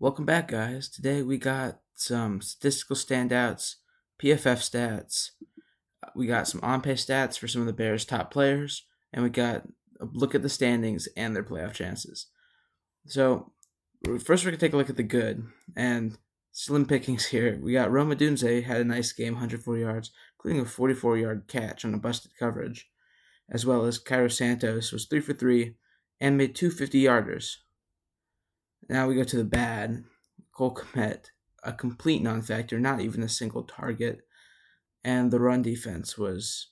Welcome back, guys. Today we got some statistical standouts, PFF stats. We got some on-pace stats for some of the Bears' top players, and we got a look at the standings and their playoff chances. So, first we're going to take a look at the good, and slim pickings here. We got Roma Dunze had a nice game, 104 yards, including a 44-yard catch on a busted coverage, as well as Cairo Santos was 3 for 3 and made two 50-yarders. Now we go to the bad. Cole Kmet, a complete non-factor, not even a single target. And the run defense was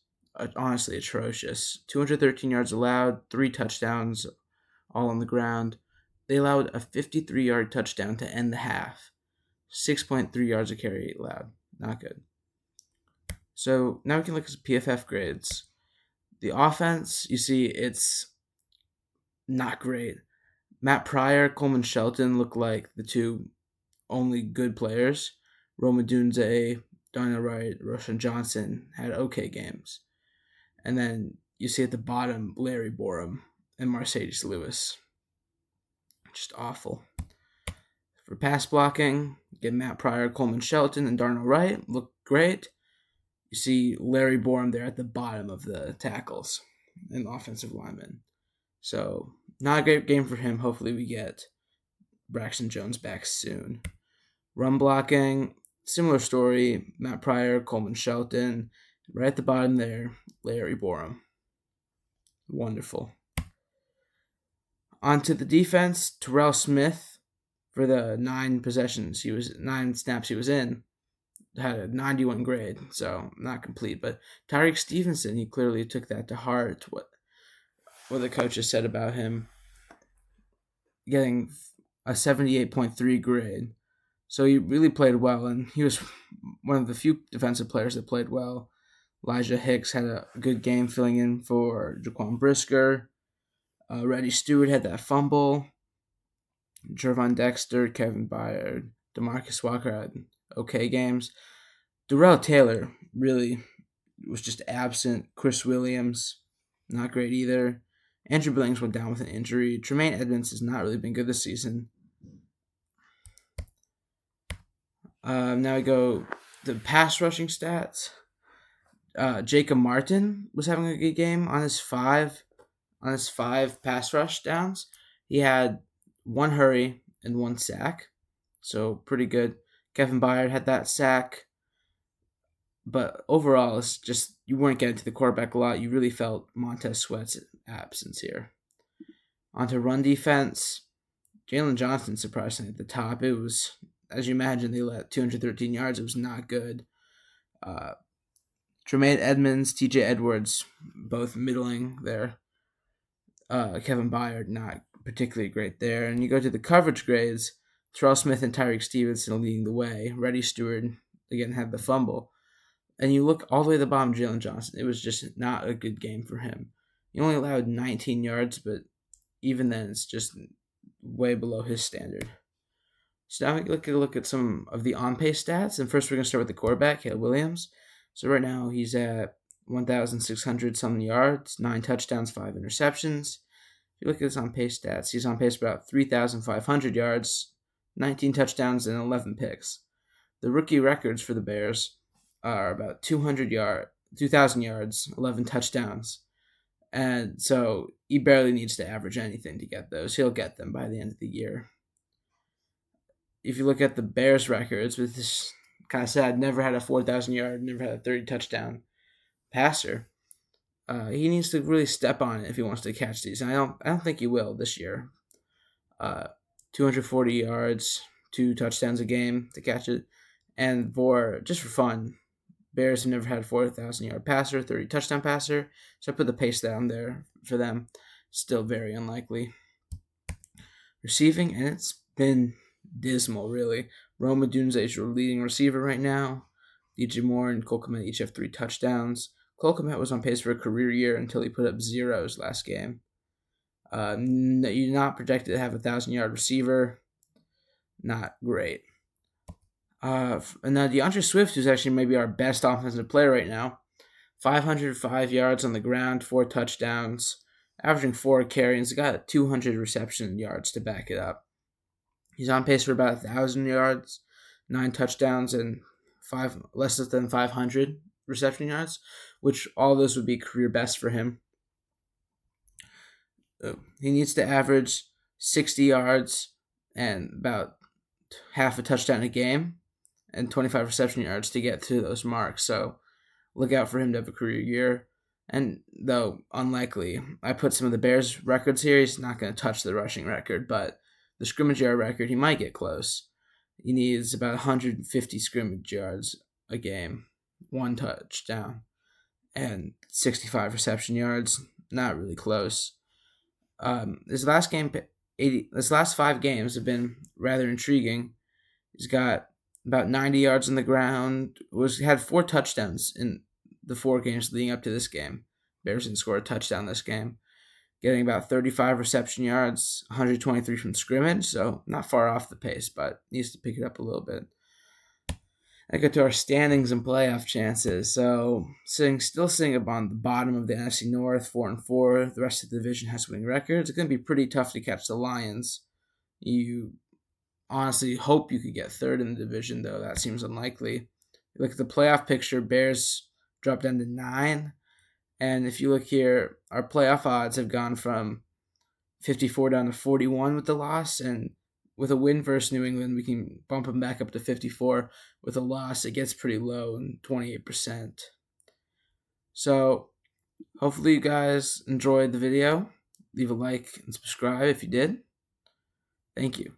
honestly atrocious. 213 yards allowed, 3 touchdowns, all on the ground. They allowed a 53-yard touchdown to end the half. 6.3 yards a carry allowed. Not good. So now we can look at PFF grades. The offense, you see, it's not great. Matt Pryor, Coleman Shelton look like the two only good players. Roma Dunze, Darnell Wright, Roshan Johnson had okay games. And then you see at the bottom Larry Borum and Mercedes Lewis. Just awful. For pass blocking, get Matt Pryor, Coleman Shelton, and Darnell Wright look great. You see Larry Borum there at the bottom of the tackles and offensive linemen. So, not a great game for him. Hopefully we get Braxton Jones back soon. Run blocking, similar story. Matt Pryor, Coleman Shelton. Right at the bottom there, Larry Borum. Wonderful. On to the defense. Terrell Smith, for the 9 snaps he was in, had a 91 grade, so not complete. But Tyreek Stevenson, he clearly took that to heart, what the coaches said about him, getting a 78.3 grade. So he really played well, and he was one of the few defensive players that played well. Elijah Hicks had a good game filling in for Jaquan Brisker. Reddy Stewart had that fumble. Jervon Dexter, Kevin Byard, DeMarcus Walker had okay games. Darrell Taylor really was just absent. Chris Williams, not great either. Andrew Billings went down with an injury. Tremaine Edmonds has not really been good this season. Now we go to pass rushing stats. Jacob Martin was having a good game on his five pass rush downs. He had 1 hurry and 1 sack, so pretty good. Kevin Byard had that sack, but overall, it's just you weren't getting to the quarterback a lot. You really felt Montez Sweat's absence here. Onto run defense. Jalen Johnson, surprisingly, at the top. It was, as you imagine, they let 213 yards. It was not good. Tremaine Edmonds, TJ Edwards, both middling there. Kevin Byard, not particularly great there. And you go to the coverage grades. Terrell Smith and Tyreek Stevenson leading the way. Reddy Stewart, again, had the fumble. And you look all the way at the bottom, Jalen Johnson. It was just not a good game for him. He only allowed 19 yards, but even then, it's just way below his standard. So now we look at some of the on-pace stats. And first, we're going to start with the quarterback, Caleb Williams. So right now, he's at 1,600 something yards, 9 touchdowns, 5 interceptions. If you look at his on-pace stats, he's on pace for about 3,500 yards, 19 touchdowns, and 11 picks. The rookie records for the Bears are about 2,000 yards, 11 touchdowns. And so he barely needs to average anything to get those. He'll get them by the end of the year. If you look at the Bears records, with this kind of sad, never had a 4,000 yard, never had a 30 touchdown passer. He needs to really step on it if he wants to catch these. And I don't think he will this year. 240 yards, 2 touchdowns a game to catch it. And just for fun, Bears have never had a 4,000 yard passer, 30 touchdown passer. So I put the pace down there for them. Still very unlikely. Receiving, and it's been dismal, really. Roma Dunze is your leading receiver right now. DJ Moore and Cole Kmet each have 3 touchdowns. Cole Kmet was on pace for a career year until he put up zeros last game. You're not projected to have a 1,000-yard receiver. Not great. And now DeAndre Swift, who's actually maybe our best offensive player right now, 505 yards on the ground, 4 touchdowns, averaging 4 carries. He's got 200 reception yards to back it up. He's on pace for about 1,000 yards, 9 touchdowns, and less than 500 reception yards, which all those would be career best for him. He needs to average 60 yards and about half a touchdown a game and 25 reception yards to get to those marks. So look out for him to have a career year. And though unlikely, I put some of the Bears' records here. He's not going to touch the rushing record, but the scrimmage yard record, he might get close. He needs about 150 scrimmage yards a game, 1 touchdown, and 65 reception yards. Not really close. His last 5 games have been rather intriguing. He's got about 90 yards on the ground. Had 4 touchdowns in the 4 games leading up to this game. Bears didn't score a touchdown this game. Getting about 35 reception yards, 123 from scrimmage, so not far off the pace, but needs to pick it up a little bit. I get to our standings and playoff chances. So still sitting up on the bottom of the NFC North, 4-4. The rest of the division has winning records. It's going to be pretty tough to catch the Lions. You honestly hope you could get third in the division, though that seems unlikely. Look at the playoff picture. Bears dropped down to 9. And if you look here, our playoff odds have gone from 54 down to 41 with the loss. And with a win versus New England, we can bump them back up to 54. With a loss, it gets pretty low, and 28%. So hopefully you guys enjoyed the video. Leave a like and subscribe if you did. Thank you.